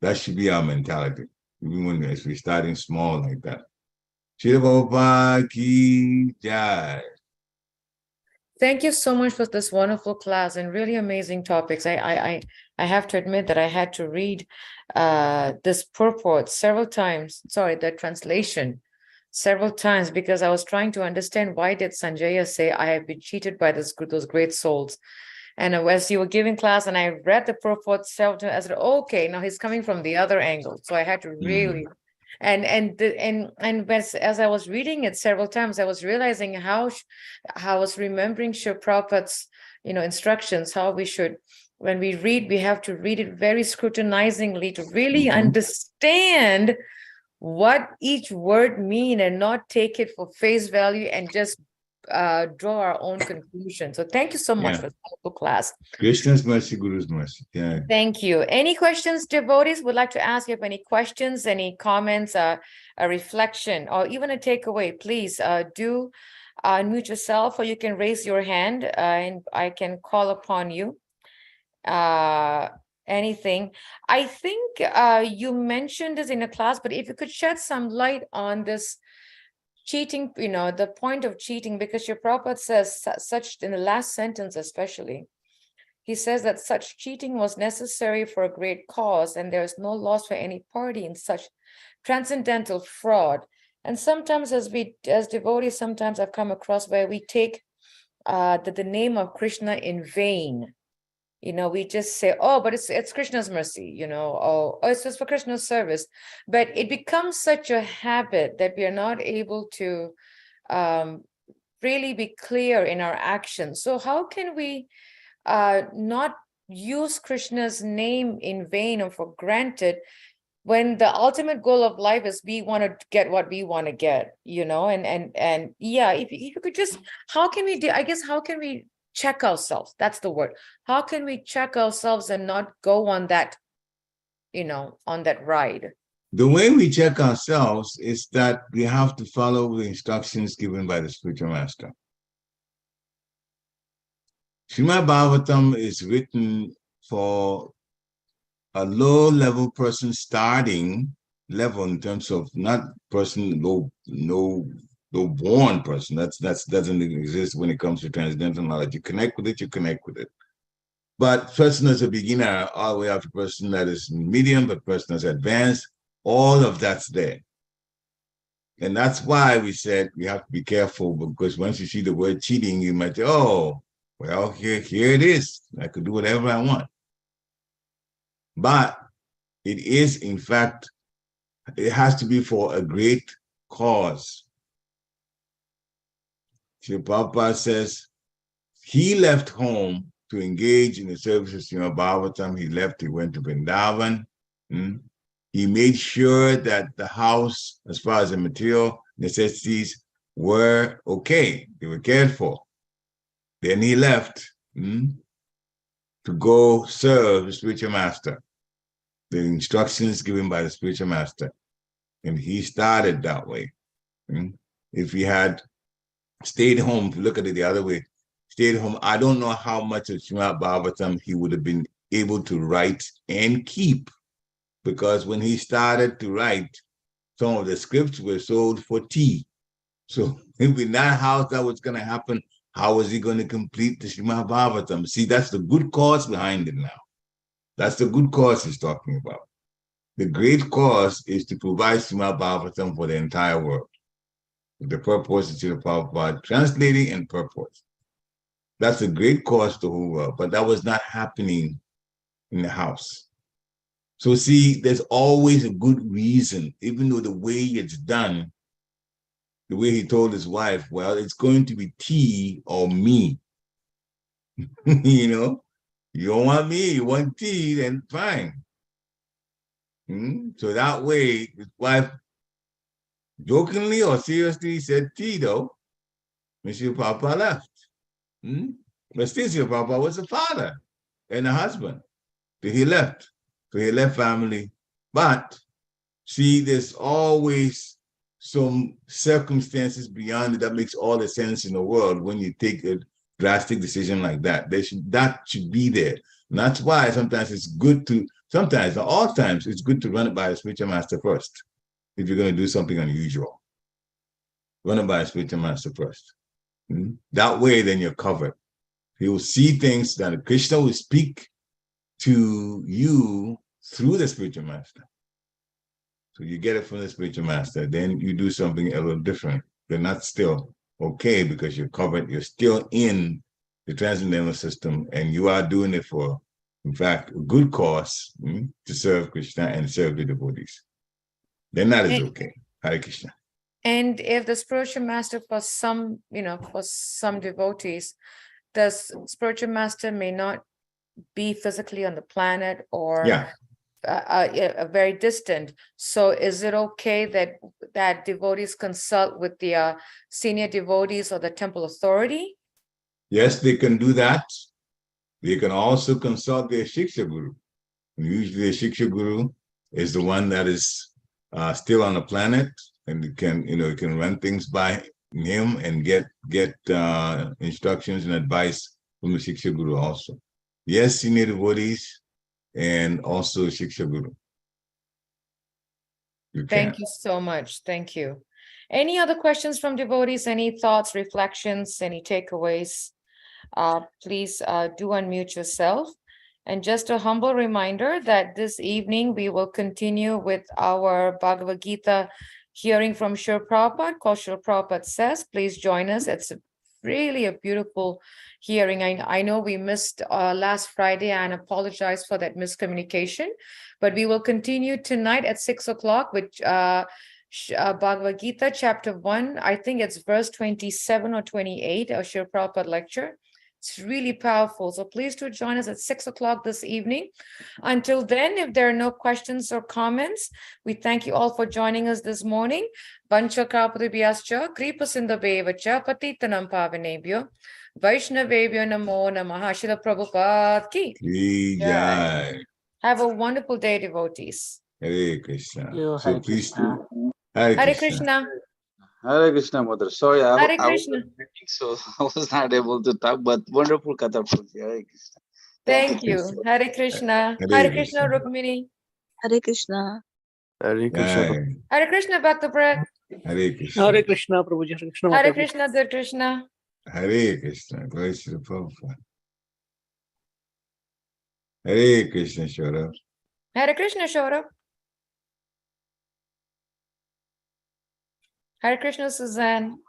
That should be our mentality, even when we're starting small like that. Srila Prabhupada Ki Jai. Thank you so much for this wonderful class and really amazing topics. I have to admit that I had to read this purport several times. Sorry, the translation several times, because I was trying to understand why did Sanjaya say I have been cheated by those great souls. And as you were giving class and I read the purport several times, I said, okay, now he's coming from the other angle. So I had to really, as I was reading it several times, I was realizing how I was remembering Srila Prabhupada's, instructions, how we should, when we read, we have to read it very scrutinizingly to really understand what each word mean and not take it for face value and just draw our own conclusion. So thank you so much for the wonderful class. Krishna's mercy, Guru's mercy. Yeah. Thank you. Any questions, devotees? Would like to ask if any questions, any comments, a reflection, or even a takeaway, please do unmute yourself, or you can raise your hand and I can call upon you. Anything. I think you mentioned this in a class, but if you could shed some light on this cheating, the point of cheating, because your Prabhupada says such in the last sentence, especially, he says that such cheating was necessary for a great cause, and there is no loss for any party in such transcendental fraud. And sometimes as devotees, sometimes I've come across where we take the name of Krishna in vain. We just say, oh, but it's Krishna's mercy, oh, it's just for Krishna's service. But it becomes such a habit that we are not able to really be clear in our actions. So how can we not use Krishna's name in vain or for granted when the ultimate goal of life is we want to get what we want to get, and yeah, if you could just, how can we check ourselves? That's the word. How can we check ourselves and not go on that, on that ride? The way we check ourselves is that we have to follow the instructions given by the spiritual master. Srimad Bhagavatam is written for a low-level person, starting level in terms of not person, low-born person. That doesn't exist when it comes to transcendental knowledge. You connect with it, you connect with it. But person as a beginner, all the way up to person that is medium, but person as advanced, all of that's there. And that's why we said we have to be careful, because once you see the word cheating, you might say, oh, well, here it is. I could do whatever I want. But it is, in fact, it has to be for a great cause. Srila Prabhupada says he left home to engage in the service of Srimad Bhagavatam. He went to Vrindavan. He made sure that the house, as far as the material necessities, were okay. They were cared for. Then he left to go serve the spiritual master, the instructions given by the spiritual master. And he started that way. If he had stayed home, if you look at it the other way, stayed home, I don't know how much of Srimad Bhagavatam he would have been able to write and keep. Because when he started to write, some of the scripts were sold for tea. So if in that house that was going to happen, how was he going to complete the Srimad Bhagavatam? See, that's the good cause behind it now. That's the good cause he's talking about. The great cause is to provide Srimad Bhagavatam for the entire world. The purpose is Srila Prabhupada translating and purpose. That's a great cause to the whole world, but that was not happening in the house. So see, there's always a good reason, even though the way it's done, the way he told his wife, well, it's going to be tea or me. You know, you don't want me, you want tea, then fine. So that way, his wife jokingly or seriously said tea though. Monsieur Papa left. But still, Monsieur Papa was a father and a husband. So he left. So he left family. But see, there's always some circumstances beyond it that makes all the sense in the world when you take a drastic decision like that. That should be there. And that's why sometimes it's good to, sometimes, not all times, it's good to run it by a spiritual master first. If you're going to do something unusual, run it by a spiritual master first. That way, then you're covered. He will see things that Krishna will speak to you through the spiritual master. So you get it from the spiritual master, then you do something a little different. Then that's still okay because you're covered, you're still in the transcendental system, and you are doing it for, in fact, a good cause to serve Krishna and serve the devotees. Then that is okay. Hare Krishna. And if the spiritual master for some, for some devotees, the spiritual master may not be physically on the planet or very distant. So is it okay that devotees consult with the senior devotees or the temple authority? Yes, they can do that. They can also consult their Shiksha Guru. Usually the Shiksha Guru is the one that is still on the planet, and you can run things by him and get instructions and advice from the Shiksha Guru also. Yes, senior devotees and also Shiksha Guru. Thank you so much. Thank you. Any other questions from devotees? Any thoughts, reflections, any takeaways? Please do unmute yourself. And just a humble reminder that this evening we will continue with our Bhagavad Gita hearing from Srila Prabhupada, called Srila Prabhupada Says. Please join us. It's really a beautiful hearing. I know we missed last Friday and apologize for that miscommunication, but we will continue tonight at 6 o'clock with Bhagavad Gita chapter 1. I think it's verse 27 or 28 of Srila Prabhupada lecture. It's really powerful. So please do join us at 6 o'clock this evening. Until then, if there are no questions or comments, we thank you all for joining us this morning. Vancha Kapadibhyascha, Kripa Sindhabevacha, Patitanam Pavanebhyo, Vaishnavebhyo Namo Namaha, Srila Prabhupada ki. Jai. Have a wonderful day, devotees. Hare Krishna. Hare Krishna. Hare Krishna. Hare Krishna, Mother. Sorry, I Hare was Krishna. waiting, so I was not able to talk, but wonderful Katha. Hare Krishna. Thank you. Hare Krishna. Hare Krishna, Rukmini. Hare Krishna. Hare Krishna. Jai. Hare Krishna, Bhakta Brett. Hare Krishna. Hare Krishna, Prabhuji. Hare Krishna. Hare Krishna, Dear Krishna. Hare Krishna. Glory to the Prabhupada. Hare Krishna, Shara. Hare Krishna, Shaurabh. Hare Krishna, Suzanne.